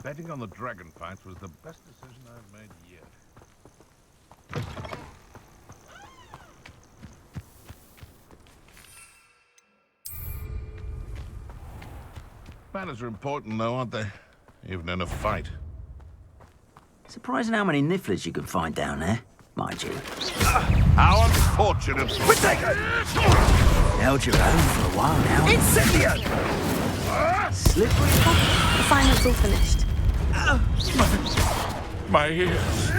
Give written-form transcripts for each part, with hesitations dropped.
Betting on the dragon fights was the best decision I've made yet. Manners are important, though, aren't they? Even in a fight. Surprising how many nifflers you can find down there, mind you. How unfortunate! Held your own for a while now. Incendio! Slippery. The final's all finished. My ears.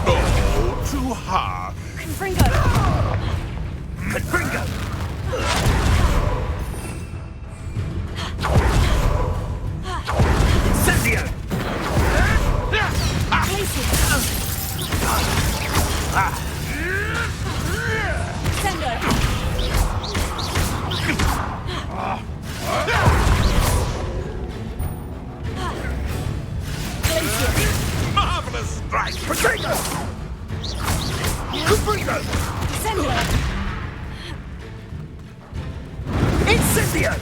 Oh, too hard. Confringo! Confringo! Incendio! Sendo! Marvelous strike. Confringo! Confringo! Sendo! Incendio!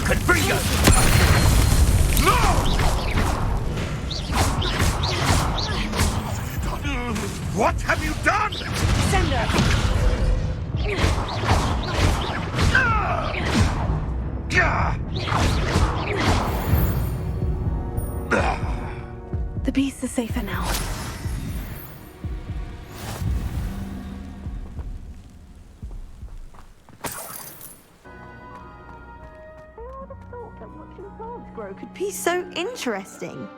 Confringo! No! What have you done? Sendo! The beasts are safer now. Grow could be so interesting.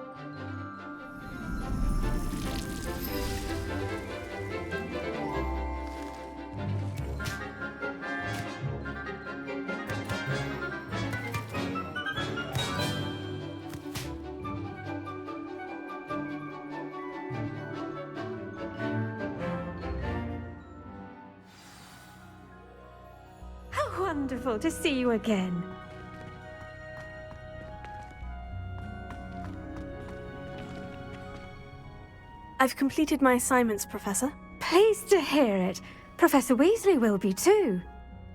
wonderful to see you again. I've completed my assignments, Professor. Pleased to hear it. Professor Weasley will be too.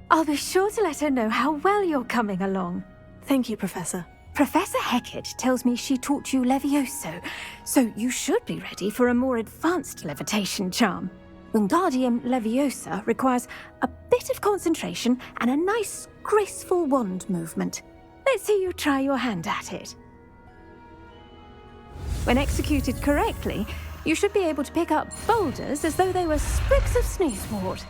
I'll be sure to let her know how well you're coming along. Thank you, Professor. Professor Hecat tells me she taught you Leviosa, so you should be ready for a more advanced levitation charm. Wingardium Leviosa requires a bit of concentration and a nice, graceful wand movement. Let's see you try your hand at it. When executed correctly, you should be able to pick up boulders as though they were sprigs of sneezewort.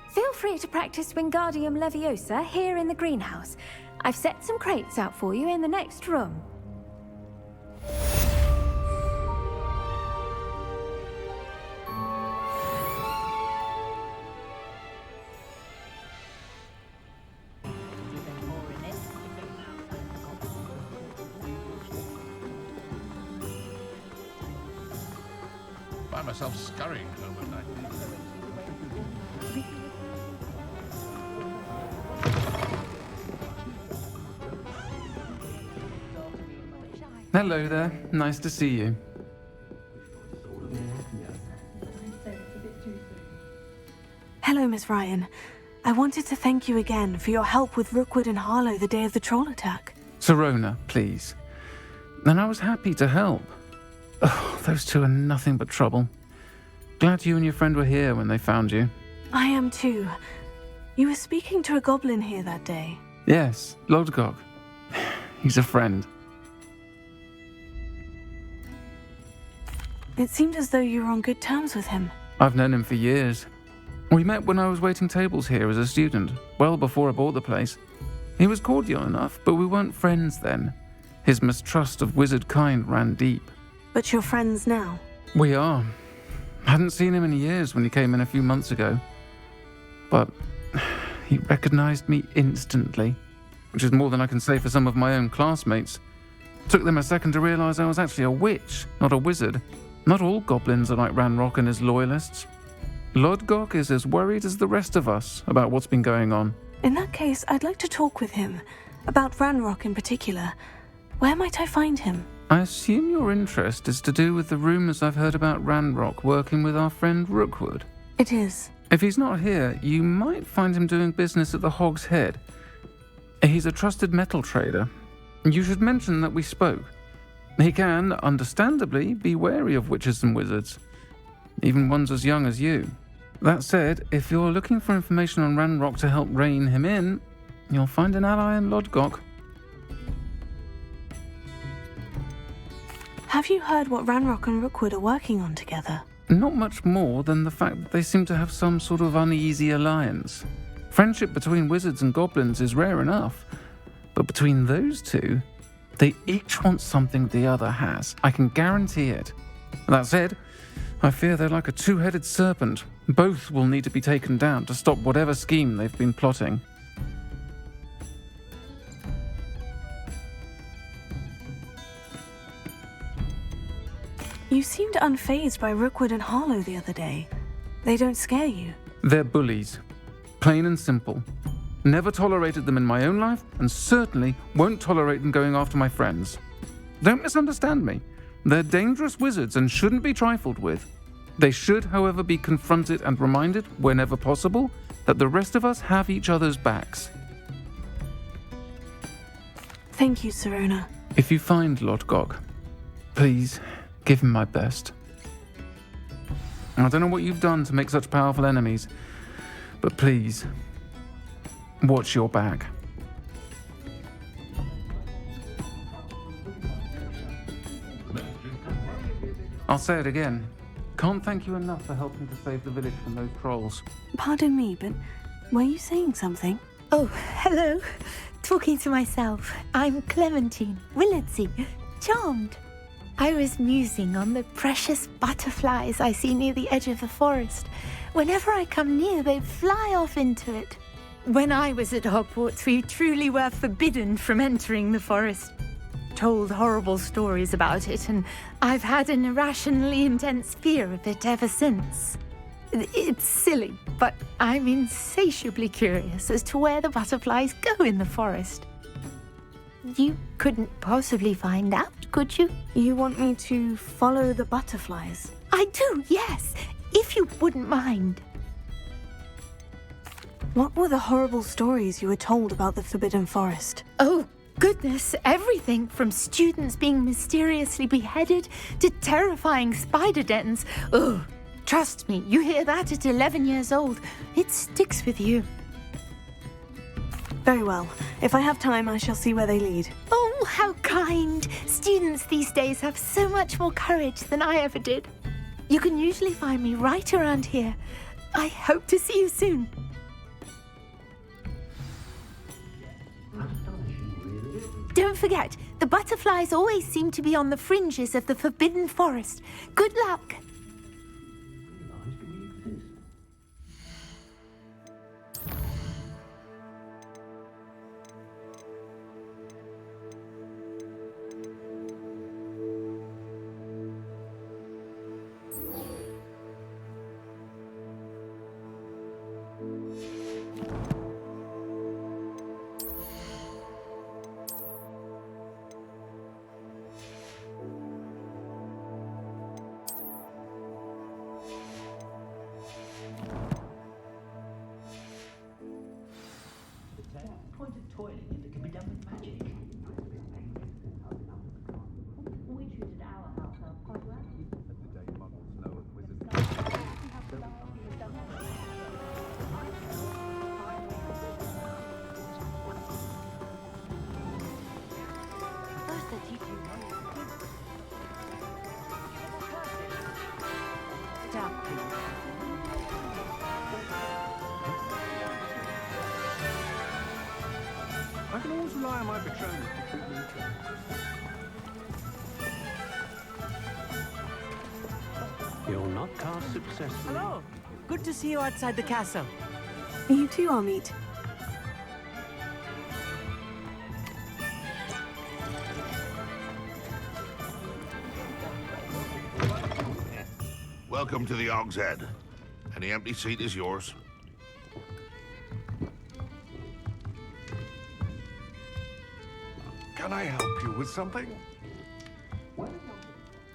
Feel free to practice Wingardium Leviosa here in the greenhouse. I've set some crates out for you in the next room. Find myself scurrying home at night. Hello there. Nice to see you. Hello, Miss Ryan. I wanted to thank you again for your help with Rookwood and Harlow the day of the troll attack. Sirona, please. And I was happy to help. Oh, those two are nothing but trouble. Glad you and your friend were here when they found you. I am too. You were speaking to a goblin here that day. Yes, Lodgok. He's a friend. It seemed as though you were on good terms with him. I've known him for years. We met when I was waiting tables here as a student, well before I bought the place. He was cordial enough, but we weren't friends then. His mistrust of wizard kind ran deep. But you're friends now. We are. Hadn't seen him in years when he came in a few months ago. But he recognized me instantly, which is more than I can say for some of my own classmates. Took them a second to realize I was actually a witch, not a wizard. Not all goblins are like Ranrock and his loyalists. Lodgok is as worried as the rest of us about what's been going on. In that case, I'd like to talk with him. About Ranrock in particular. Where might I find him? I assume your interest is to do with the rumors I've heard about Ranrock working with our friend Rookwood. It is. If he's not here, you might find him doing business at the Hog's Head. He's a trusted metal trader. You should mention that we spoke. He can, understandably, be wary of witches and wizards, even ones as young as you. That said, if you're looking for information on Ranrock to help rein him in, you'll find an ally in Lodgok. Have you heard what Ranrock and Rookwood are working on together? Not much more than the fact that they seem to have some sort of uneasy alliance. Friendship between wizards and goblins is rare enough, but between those two, they each want something the other has. I can guarantee it. That said, I fear they're like a two-headed serpent. Both will need to be taken down to stop whatever scheme they've been plotting. You seemed unfazed by Rookwood and Harlow the other day. They don't scare you. They're bullies. Plain and simple. Never tolerated them in my own life, and certainly won't tolerate them going after my friends. Don't misunderstand me. They're dangerous wizards and shouldn't be trifled with. They should, however, be confronted and reminded, whenever possible, that the rest of us have each other's backs. Thank you, Sirona. If you find Lodgok, please give him my best. I don't know what you've done to make such powerful enemies, but please, watch your back. I'll say it again. Can't thank you enough for helping to save the village from those trolls. Pardon me, but were you saying something? Oh, hello. Talking to myself. I'm Clementine, Willardsey, charmed. I was musing on the precious butterflies I see near the edge of the forest. Whenever I come near, they fly off into it. When I was at Hogwarts, we truly were forbidden from entering the forest. Told horrible stories about it, and I've had an irrationally intense fear of it ever since. It's silly, but I'm insatiably curious as to where the butterflies go in the forest. You couldn't possibly find out, could you? You want me to follow the butterflies? I do, yes, if you wouldn't mind. What were the horrible stories you were told about the Forbidden Forest? Oh, goodness, everything from students being mysteriously beheaded to terrifying spider dens. Ugh. Trust me, you hear that at 11 years old, it sticks with you. Very well. If I have time, I shall see where they lead. Oh, how kind! Students these days have so much more courage than I ever did. You can usually find me right around here. I hope to see you soon. Don't forget, the butterflies always seem to be on the fringes of the Forbidden Forest. Good luck! I can always rely on my betrothed to keep me in check. You're not cast successfully. Hello. Good to see you outside the castle. You too, Amit. Welcome to the Og's Head. Any empty seat is yours. Can I help you with something?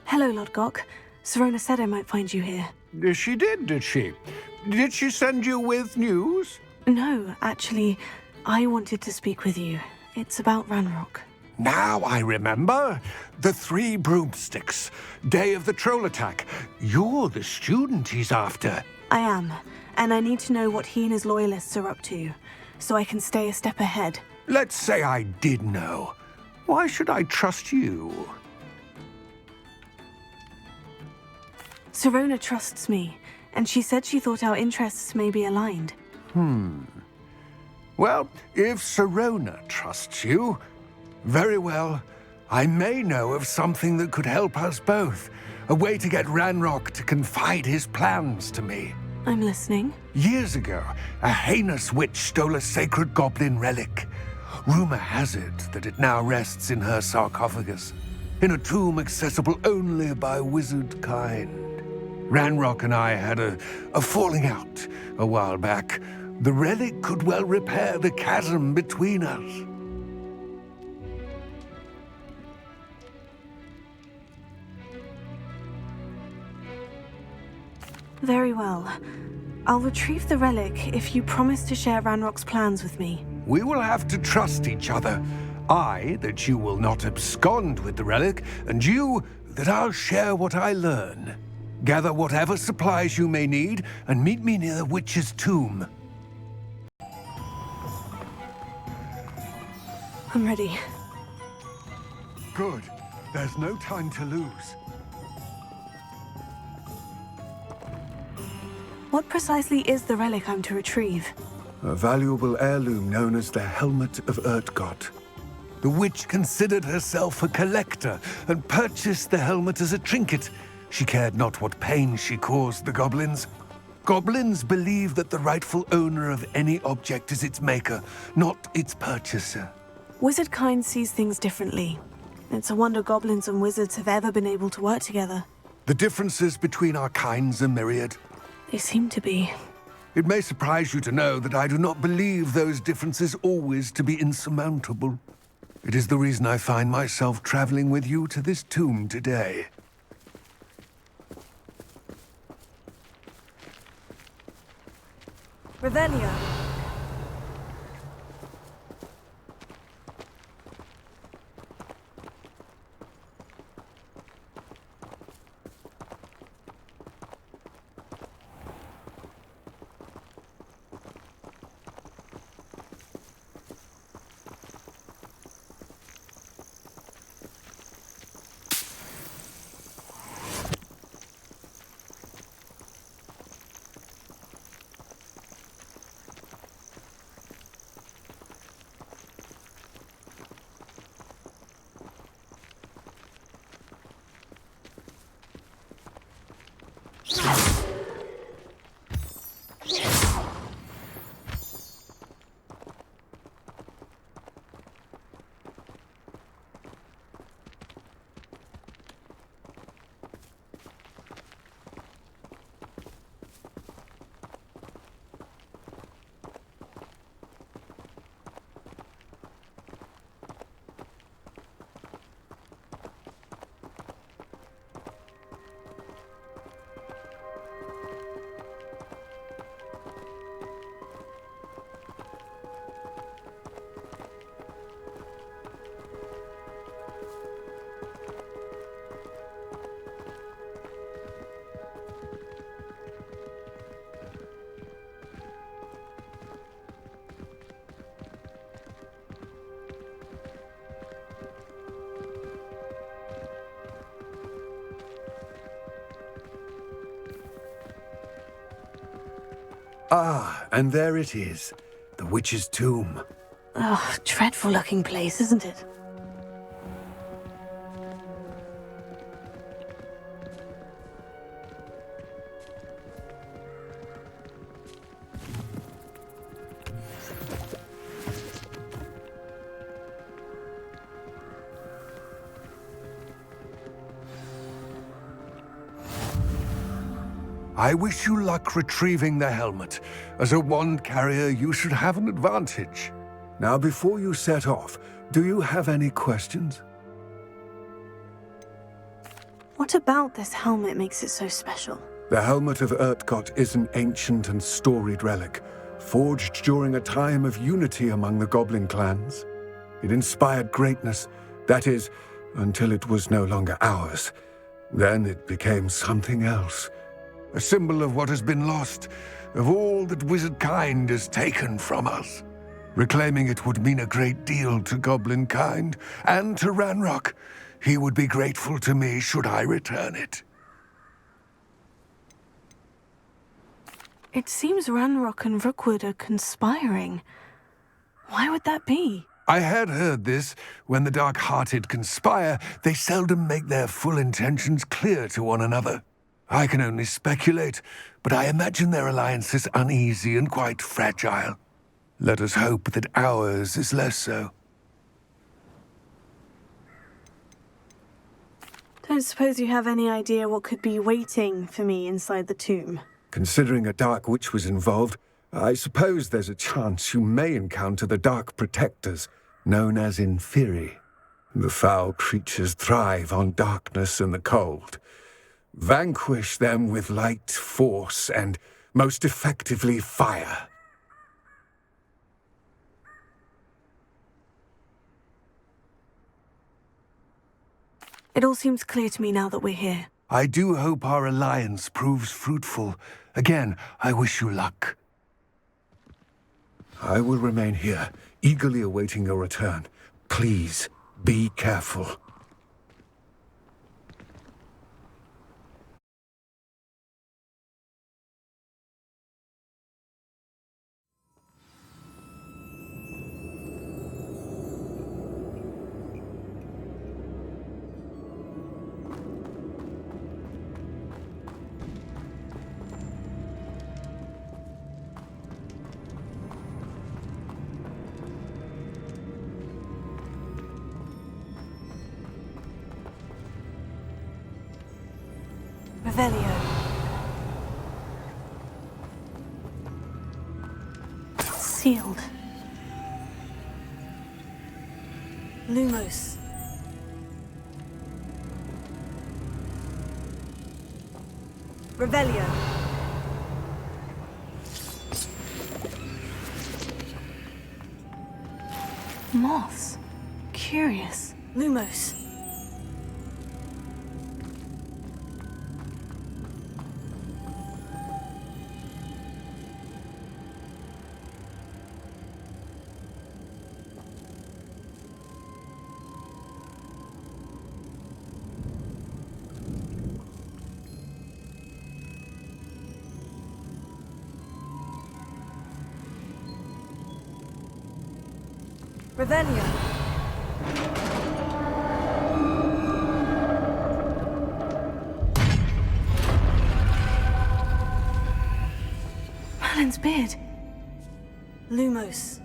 Hello, Lodgok. Serona said I might find you here. She did she? Did she send you with news? No, actually, I wanted to speak with you. It's about Ranrock. Now I remember. The 3 broomsticks. Day of the troll attack. You're the student he's after. I am, and I need to know what he and his loyalists are up to, so I can stay a step ahead. Let's say I did know. Why should I trust you? Serona trusts me, and she said she thought our interests may be aligned. Well, if Serona trusts you, very well. I may know of something that could help us both. A way to get Ranrock to confide his plans to me. I'm listening. Years ago, a heinous witch stole a sacred goblin relic. Rumor has it that it now rests in her sarcophagus, in a tomb accessible only by wizard kind. Ranrock and I had a falling out a while back. The relic could well repair the chasm between us. Very well. I'll retrieve the relic if you promise to share Ranrock's plans with me. We will have to trust each other. I, that you will not abscond with the relic, and you, that I'll share what I learn. Gather whatever supplies you may need, and meet me near the witch's tomb. I'm ready. Good. There's no time to lose. What precisely is the relic I'm to retrieve? A valuable heirloom known as the Helmet of Urtkot. The witch considered herself a collector and purchased the helmet as a trinket. She cared not what pain she caused the goblins. Goblins believe that the rightful owner of any object is its maker, not its purchaser. Wizard kind sees things differently. It's a wonder goblins and wizards have ever been able to work together. The differences between our kinds are myriad. They seem to be. It may surprise you to know that I do not believe those differences always to be insurmountable. It is the reason I find myself traveling with you to this tomb today. Revelio. Ah, and there it is. The witch's tomb. Ugh, dreadful looking place, isn't it? I wish you luck retrieving the helmet. As a wand carrier, you should have an advantage. Now, before you set off, do you have any questions? What about this helmet makes it so special? The Helmet of Urtkot is an ancient and storied relic, forged during a time of unity among the goblin clans. It inspired greatness, that is, until it was no longer ours. Then it became something else. A symbol of what has been lost, of all that wizard kind has taken from us. Reclaiming it would mean a great deal to goblin kind, and to Ranrock. He would be grateful to me should I return it. It seems Ranrock and Rookwood are conspiring. Why would that be? I had heard this. When the dark-hearted conspire, they seldom make their full intentions clear to one another. I can only speculate, but I imagine their alliance is uneasy and quite fragile. Let us hope that ours is less so. Don't suppose you have any idea what could be waiting for me inside the tomb? Considering a dark witch was involved, I suppose there's a chance you may encounter the Dark Protectors, known as Inferi. The foul creatures thrive on darkness and the cold. Vanquish them with light, force, and, most effectively, fire. It all seems clear to me now that we're here. I do hope our alliance proves fruitful. Again, I wish you luck. I will remain here, eagerly awaiting your return. Please, be careful. Revelio. Sealed. Lumos. Revelio. Moths. Curious. Lumos. Revelio. Merlin's beard. Lumos.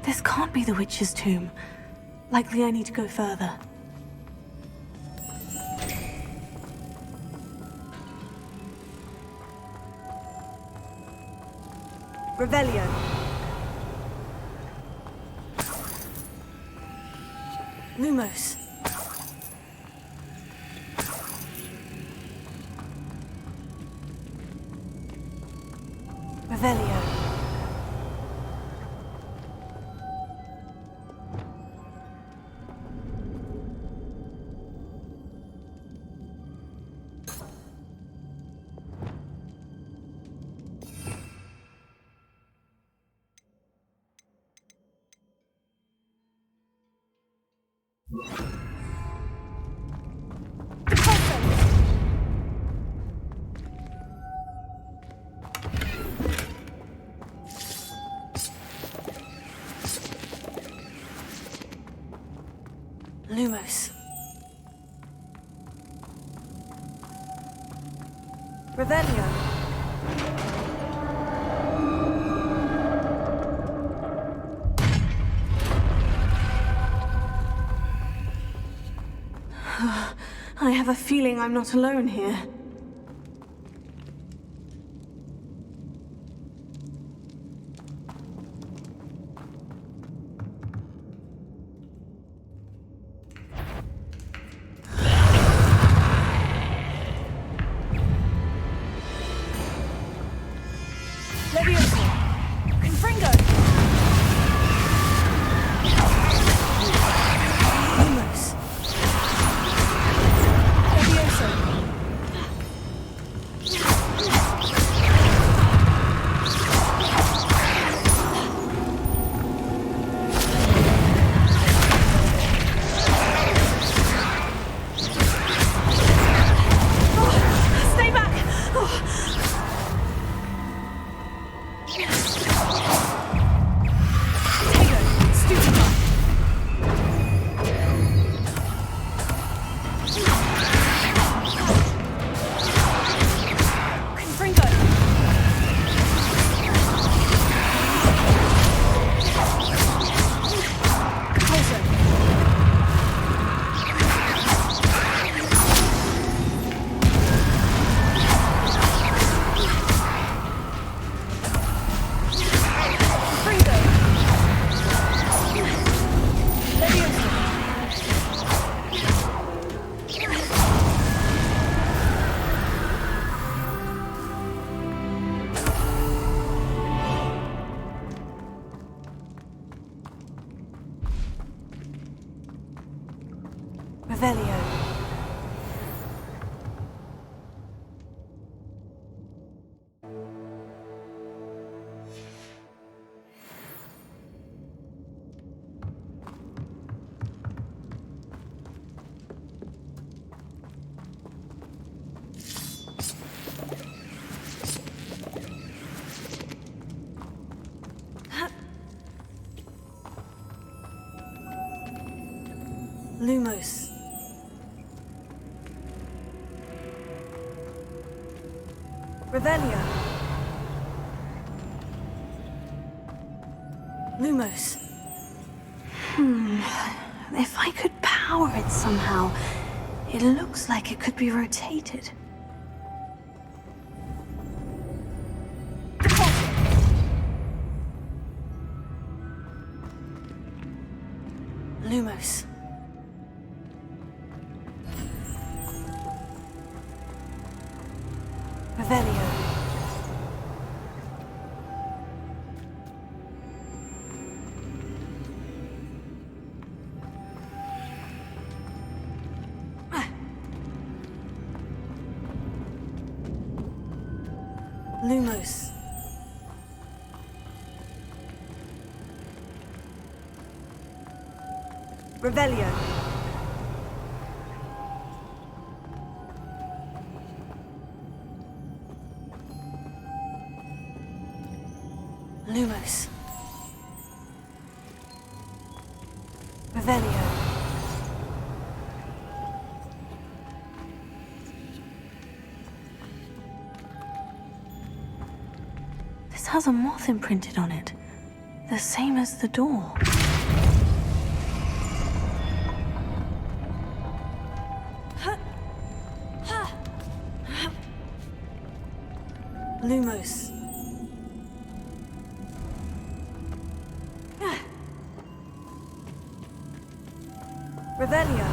This can't be the witch's tomb. Likely I need to go further. Revelio. Lumos. Revelio. Lumos. Revelio. I have a feeling I'm not alone here. Leviosa! Confringo! Lumos! Leviosa! Lumos. Revelio. Lumos. If I could power it somehow, it looks like it could be rotated. Lumos. Revelio. Lumos. Revelio. Lumos. Revelio. This has a moth imprinted on it, the same as the door. Lumos. Revelio.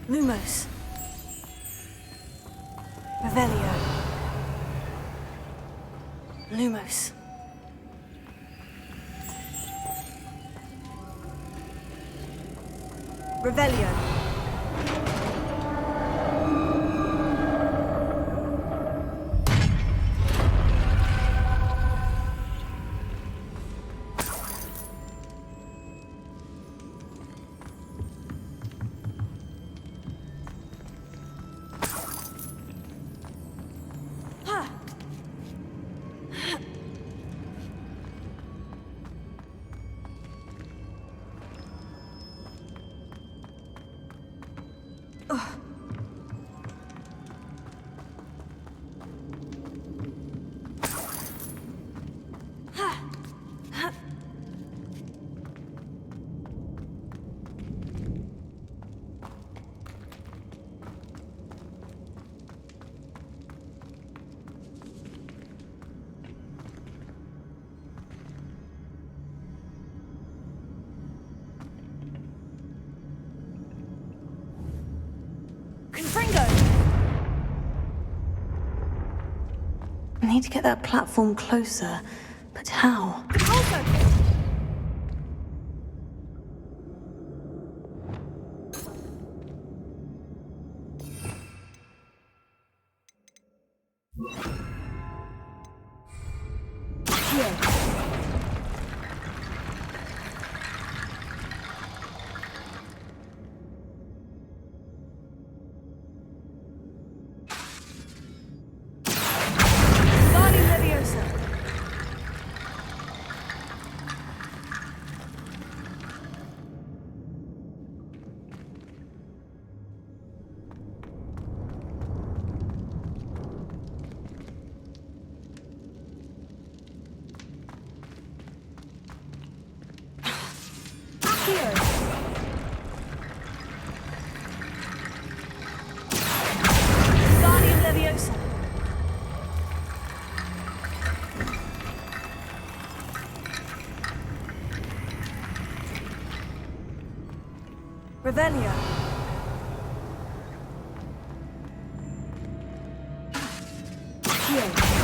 Lumos. Revelio. Lumos. Revelio. I need to get that platform closer, but how? Wingardium Leviosa. Revelio.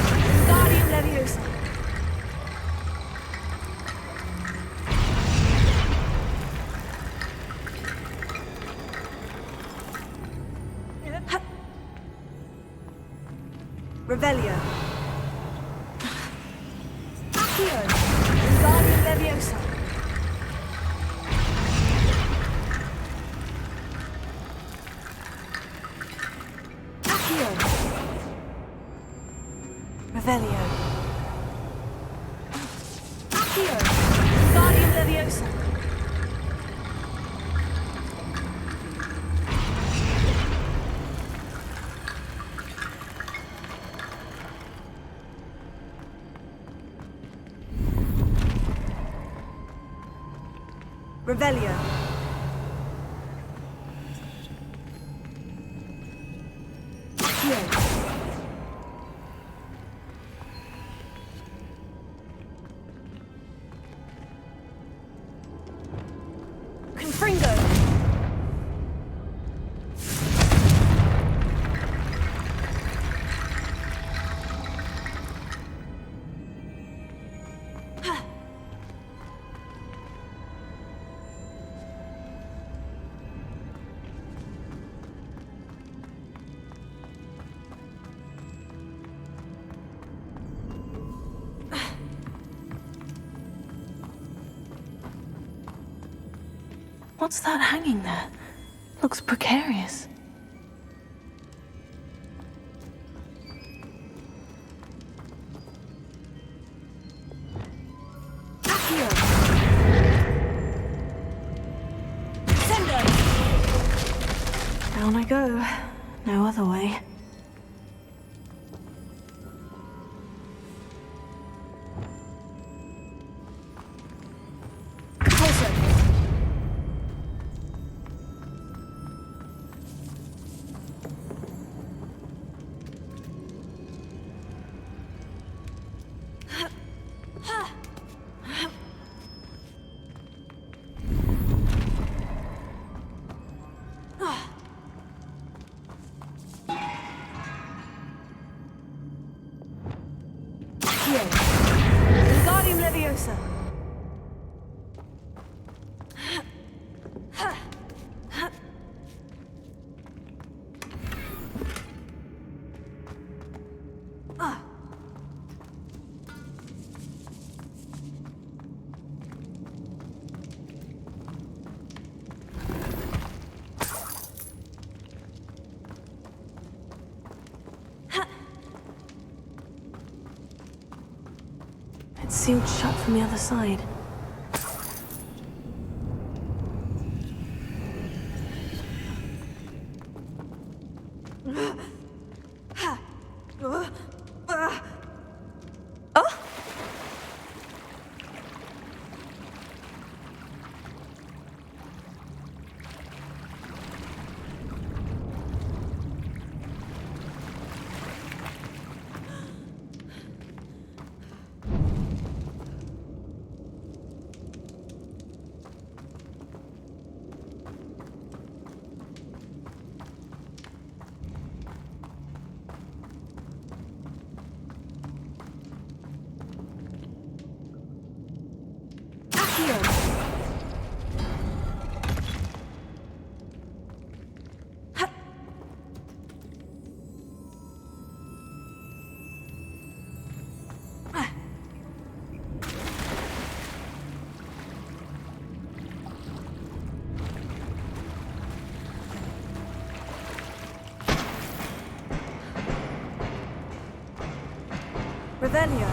Wingardium Leviosa. Revelio. Wingardium Leviosa. Revelio. Wingardium Leviosa. Revelio. Confringo. What's that hanging there? Looks precarious. Accio! Sendo! Down I go. No other way. Wingardium Leviosa. It's sealed shut from the other side. Revelio.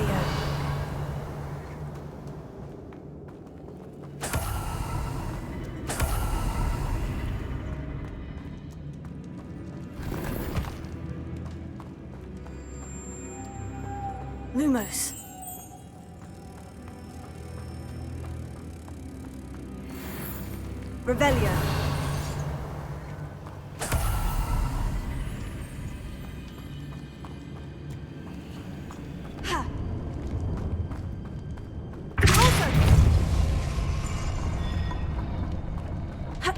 Revelio. Lumos. Revelio. Ha. Also. Ha.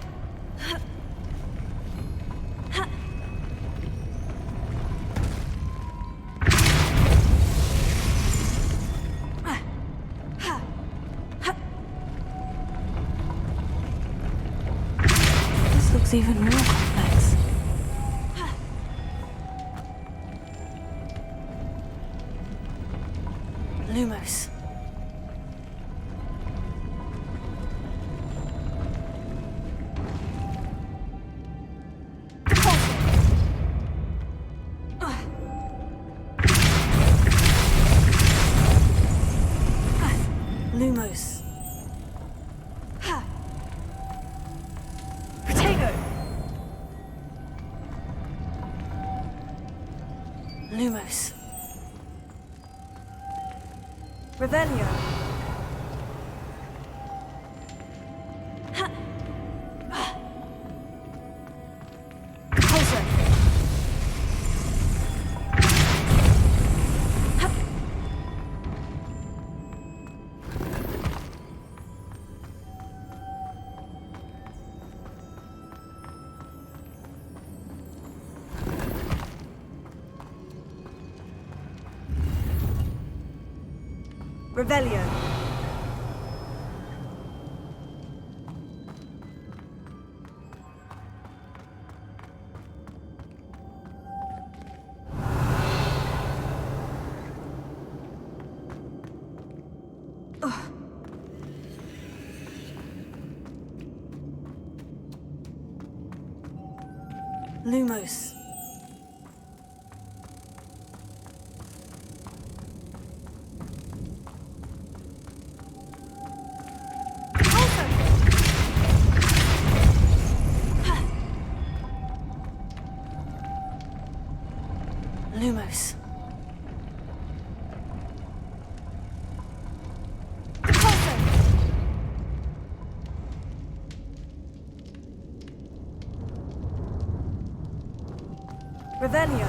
Ha. Ha. This looks even more complex. Lumos. Lumos. Ha. Potato. Lumos. Revelio. Ha. Composer. Ha. Revelio. Lumos. Lumos. Revelio.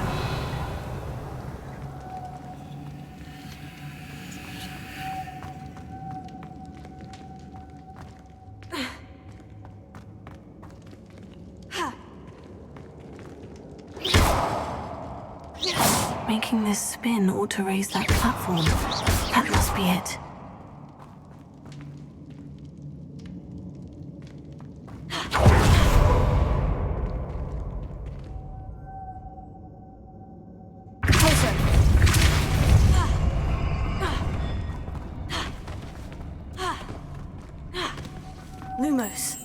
Making this spin ought to raise that platform. That must be it. Lumos.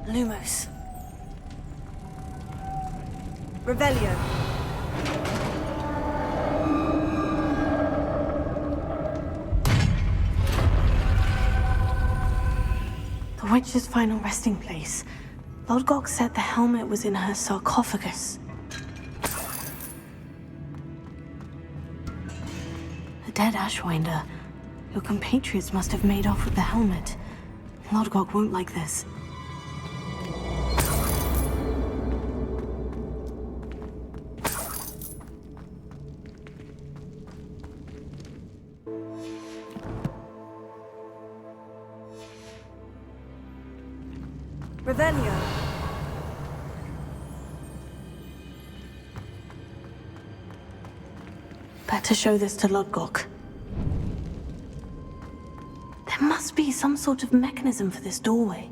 Lumos. Revelio. The witch's final resting place. Lodgok said the helmet was in her sarcophagus. The dead Ashwinder. Your compatriots must have made off with the helmet. Lodgok won't like this. Revelio. Better show this to Lodgok. There must be some sort of mechanism for this doorway.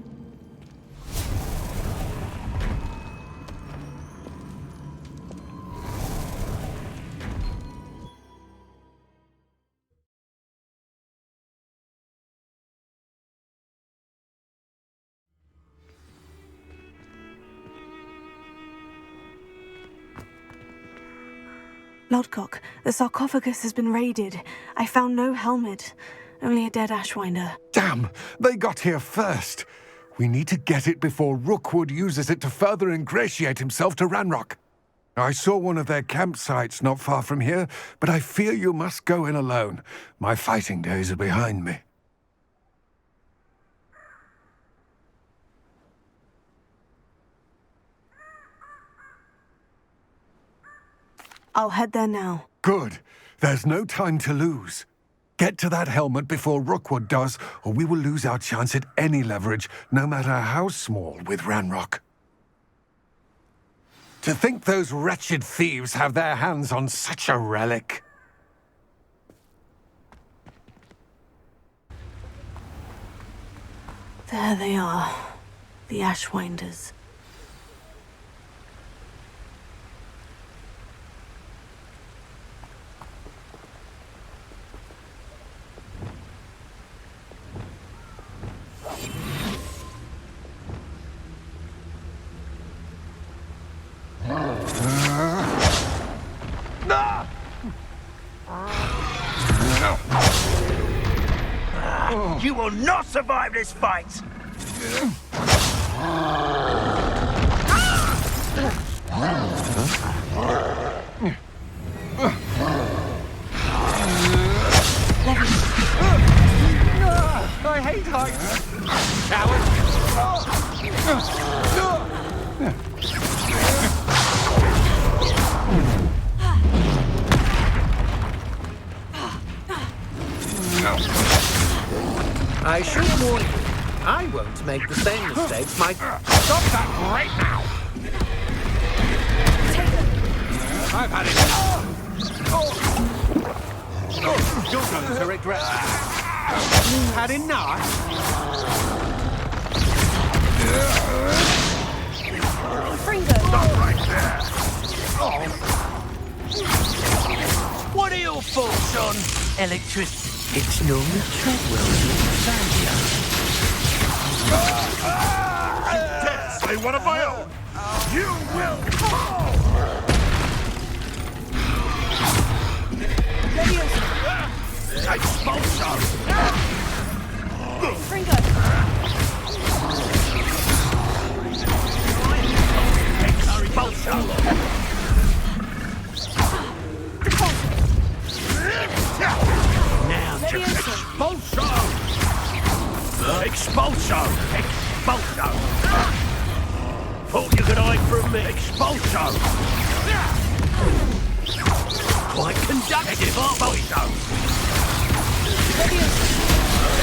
Lodcock, the sarcophagus has been raided. I found no helmet, only a dead Ashwinder. Damn! They got here first. We need to get it before Rookwood uses it to further ingratiate himself to Ranrock. I saw one of their campsites not far from here, but I fear you must go in alone. My fighting days are behind me. I'll head there now. Good. There's no time to lose. Get to that helmet before Rookwood does, or we will lose our chance at any leverage, no matter how small, with Ranrock. To think those wretched thieves have their hands on such a relic. There they are, the Ashwinders. You will not survive this fight! I hate heights! I should warn you, I won't make the same mistakes. Stop that right now! I've had it. You're going to regret it. Had enough? Stop right there! What are your thoughts on electricity? It's normal Treadwell's Dare say one of my own! You will fall! Expulso! Expulso! Now to expulso! Expulso! Expulso! Thought you could hide from me. Expulso! Quite conductive, expulso!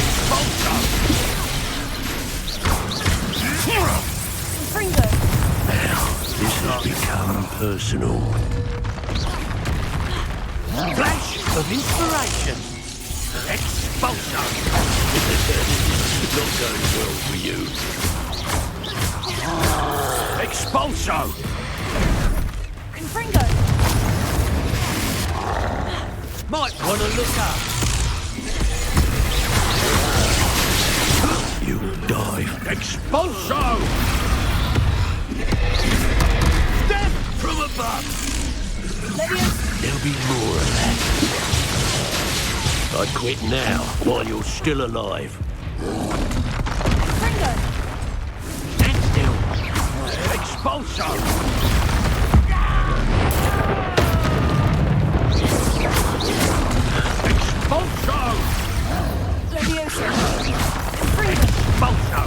Expulso! Now, this has become personal. Flash of inspiration! Expulso! Not going well for you. Expulso! Might want to look up. You will die. Expulso! Death from above! There'll be more of that. I'd quit now, while you're still alive. Stand still. Expulso! Expulso! Leviosa! Expulso!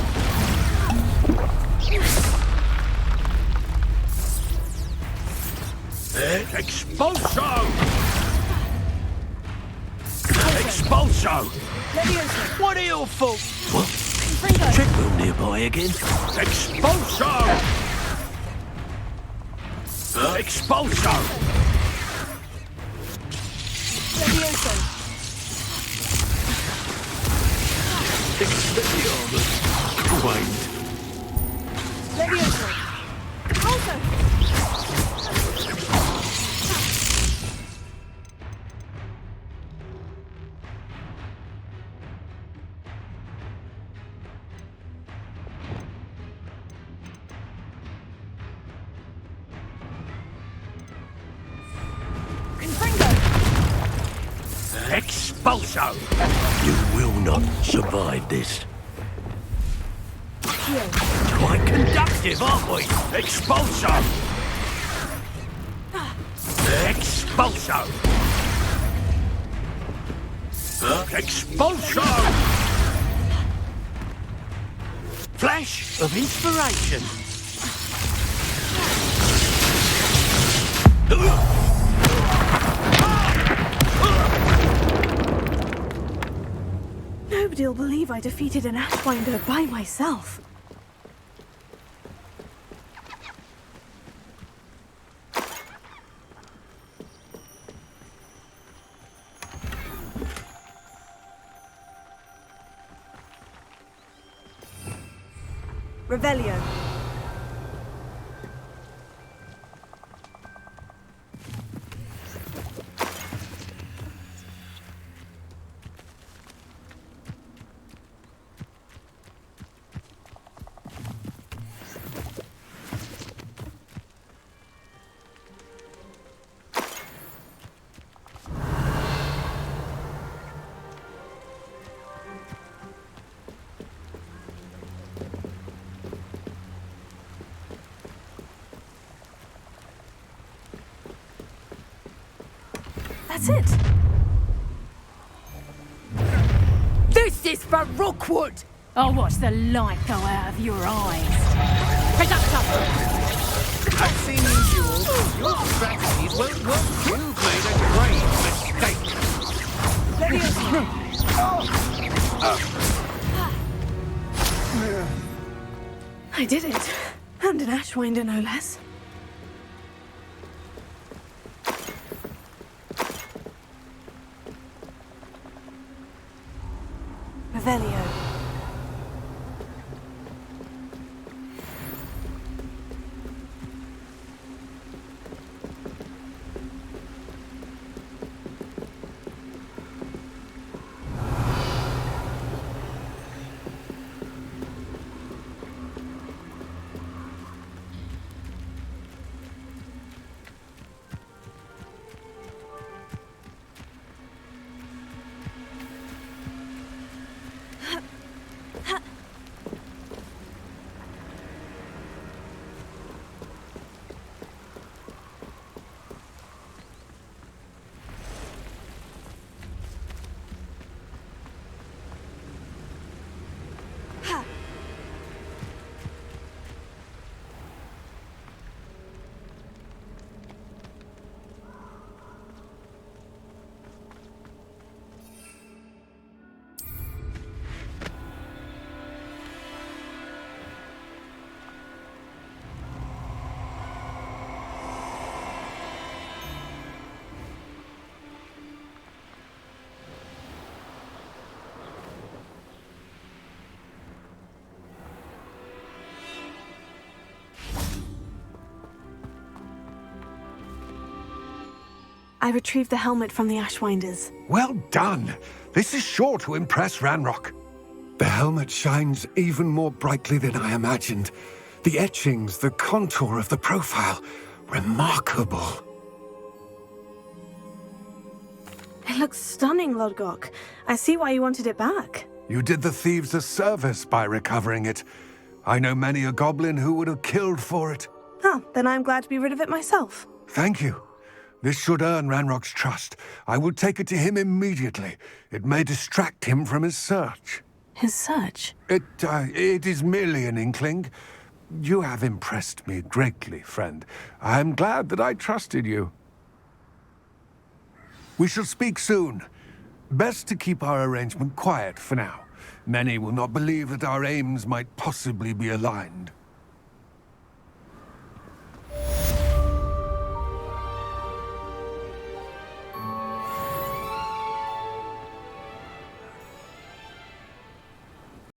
Expulso! Expulso! Leviosa! What are your faults? What? Fringo! Treadwell nearby again? Expulso! Expulso! Leviosa! Expelliarmus! Quaint! Leviosa! Also! Expulso! You will not survive this. Quite conductive, aren't we? Expulso! Expulso! Expulso! Flash of inspiration! Nobody'll believe I defeated an Ashwinder by myself. Revelio. That's it. This is for Rookwood! I'll watch the light go out of your eyes. Conductor! As seems usual, your strategies won't work. You've made a grave mistake. I did it. And an Ashwinder, no less. Revelio. I retrieved the helmet from the Ashwinders. Well done. This is sure to impress Ranrock. The helmet shines even more brightly than I imagined. The etchings, the contour of the profile, remarkable. It looks stunning, Lodgok. I see why you wanted it back. You did the thieves a service by recovering it. I know many a goblin who would have killed for it. Huh, then I'm glad to be rid of it myself. Thank you. This should earn Ranrock's trust. I will take it to him immediately. It may distract him from his search. His search? It is merely an inkling. You have impressed me greatly, friend. I am glad that I trusted you. We shall speak soon. Best to keep our arrangement quiet for now. Many will not believe that our aims might possibly be aligned.